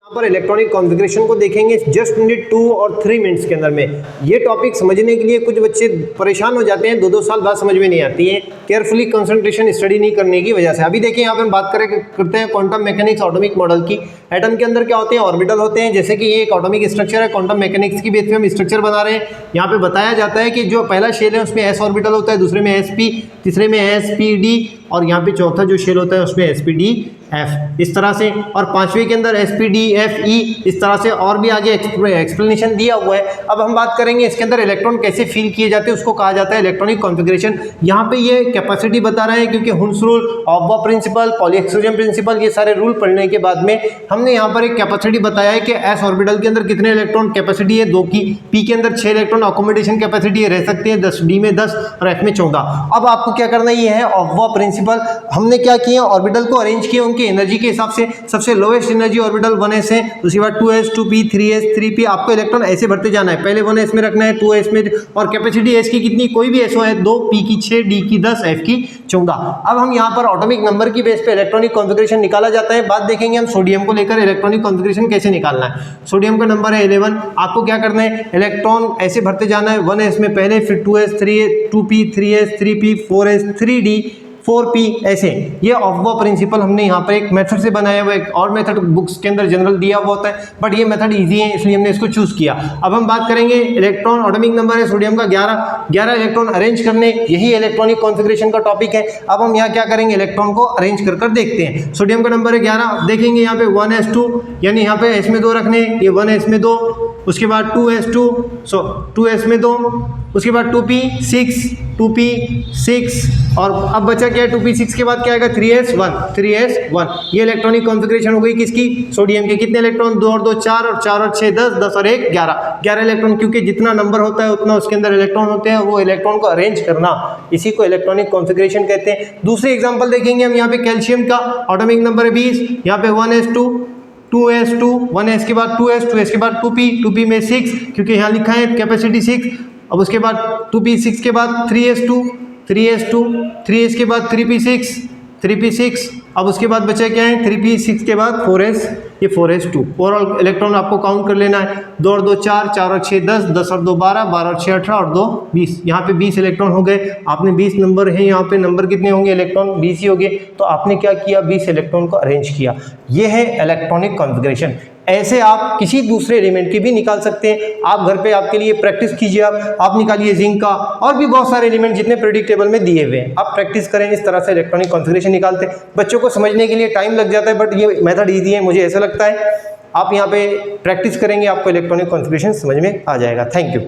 यहाँ पर electronic configuration को देखेंगे जस्ट मिनट 2 और 3 मिनट्स के अंदर में। ये टॉपिक समझने के लिए कुछ बच्चे परेशान हो जाते हैं, 2-2 साल बाद समझ में नहीं आती है, केयरफुली कंसंट्रेशन स्टडी नहीं करने की वजह से। अभी देखिए यहाँ पे हम बात करते हैं क्वांटम मैकेनिक्स एटॉमिक मॉडल की। एटम के अंदर क्या होते हैं, ऑर्बिटल होते हैं। जैसे कि ये एक एटॉमिक स्ट्रक्चर है, क्वांटम मैकेनिक्स की बेस पे हम स्ट्रक्चर बना रहे हैं। यहाँ पे बताया जाता है कि जो पहला शेल है उसमें s ऑर्बिटल होता है, दूसरे में sp, तीसरे में sp,d और यहाँ पे चौथा जो शेल होता है उसमें sp,d f, इस तरह से। और पांचवें के अंदर sp,d f, e, इस तरह से और भी आगे एक्सप्लेनेशन दिया हुआ है। अब हम बात करेंगे इसके अंदर इलेक्ट्रॉन कैसे फील किए जाते हैं, उसको कहा जाता है इलेक्ट्रॉनिक कॉन्फ़िगरेशन। यहाँ पे ये कैपेसिटी बता रहे हैं क्योंकि हुन्स रूल, ऑब्बा प्रिंसिपल, पॉलीएक्सोजन प्रिंसिपल, ये सारे रूल पढ़ने के बाद में हमने यहाँ पर एक कैपेसिटी बताया है कि s ऑर्बिटल के अंदर कितने इलेक्ट्रॉन कैपेसिटी है 2 की, p के अंदर 6 इलेक्ट्रॉन अकोमोडेशन कैपेसिटी है, रह सकते हैं 10, d में 10 और f में 14। अब आपको क्या करना ये है ऑब्बा प्रिंसिपल। हमने क्या किया, ऑर्बिटल को अरेंज किया उनकी एनर्जी के हिसाब से। सबसे लोएस्ट एनर्जी ऑर्बिटल 1s है, उसके बाद 2s, 2p, 3s, 3p। आपको इलेक्ट्रॉन ऐसे भरते जाना है, पहले 1s में रखना है, 2s में, और कैपेसिटी s की कितनी, कोई भी s है 2, p की 6, d की 10, f की 14। अब हम यहाँ पर एटॉमिक नंबर की बेस पे इलेक्ट्रॉनिक कॉन्फ़िगरेशन निकाला जाता है। बात देखेंगे हम सोडियम को लेकर इलेक्ट्रॉनिक कॉन्फ़िगरेशन कैसे निकालना है। सोडियम का नंबर है 11। आपको क्या करना है, इलेक्ट्रॉन ऐसे भरते जाना है, 1s में पहले, फिर 2s, 3s, 2p, 3s, 3p, 4s, 3d, 4p, ऐसे। ये ऑब्बा प्रिंसिपल हमने यहाँ पर एक मेथड से बनाया हुआ है। एक और मेथड बुक्स के अंदर जनरल दिया हुआ होता है, बट ये मेथड इजी है इसलिए हमने इसको चूज किया। अब हम बात करेंगे इलेक्ट्रॉन, एटॉमिक नंबर है सोडियम का 11 इलेक्ट्रॉन अरेंज करने, यही इलेक्ट्रॉनिक कॉन्फ़िगरेशन का टॉपिक है। अब हम यहाँ क्या करेंगे, इलेक्ट्रॉन को अरेंज कर देखते हैं। सोडियम का नंबर है 11, देखेंगे यहाँ पे 1s2, यानी यहाँ पे s में 2 रखने, ये 1s में 2, उसके बाद 2s2, 2s में 2, उसके बाद 2p 6, 2p 6, और अब बचा क्या है 2p 6 के बाद क्या आएगा 3s1। ये इलेक्ट्रॉनिक कॉन्फ़िगरेशन हो गई किसकी, सोडियम के। कितने इलेक्ट्रॉन, 2 और 2 4, और 4 और 6 10, 10 और 1 11 इलेक्ट्रॉन। क्योंकि जितना नंबर होता है उतना उसके अंदर इलेक्ट्रॉन होते हैं, वो इलेक्ट्रॉन को अरेंज करना, इसी को इलेक्ट्रॉनिक कॉन्फ़िगरेशन कहते हैं। दूसरी एग्जाम्पल देखेंगे हम, यहाँ पे कैल्शियम का एटॉमिक नंबर है 20, यहाँ पे 1s2, 2s2, 1s के बाद 2s, 2s के बाद 2p, 2p में 6 क्योंकि यहाँ लिखा है कैपेसिटी 6। अब उसके बाद 2p 6 के बाद 3s2, 3s के बाद 3p6, 3p6। अब उसके बाद बचा क्या है 3p6 के बाद 4s, ये 4s2। ओवरऑल इलेक्ट्रॉन आपको काउंट कर लेना है, 2 और 2 4, 4 और 6 10, 10 और 2 12, 12 और 6 18 और 2 20। यहाँ पे 20 इलेक्ट्रॉन हो गए। आपने 20 नंबर है, यहाँ पे नंबर कितने होंगे, इलेक्ट्रॉन 20 ही हो गए। तो आपने क्या किया, 20 इलेक्ट्रॉन को अरेंज किया। ये है इलेक्ट्रॉनिक कॉन्फ़िगरेशन। ऐसे आप किसी दूसरे एलिमेंट की भी निकाल सकते हैं। आप घर पे आपके लिए प्रैक्टिस कीजिए, आप निकालिए जिंक का, और भी बहुत सारे एलिमेंट जितने प्रेडिक्ट टेबल में दिए हुए हैं, आप प्रैक्टिस करें। इस तरह से इलेक्ट्रॉनिक कॉन्फ़िगरेशन निकालते हैं। बच्चों को समझने के लिए टाइम लग जाता है, बट ये मेथड ईजी है, मुझे ऐसा लगता है। आप यहाँ पे प्रैक्टिस करेंगे, आपको इलेक्ट्रॉनिक कॉन्फ़िगरेशन समझ में आ जाएगा। Thank you.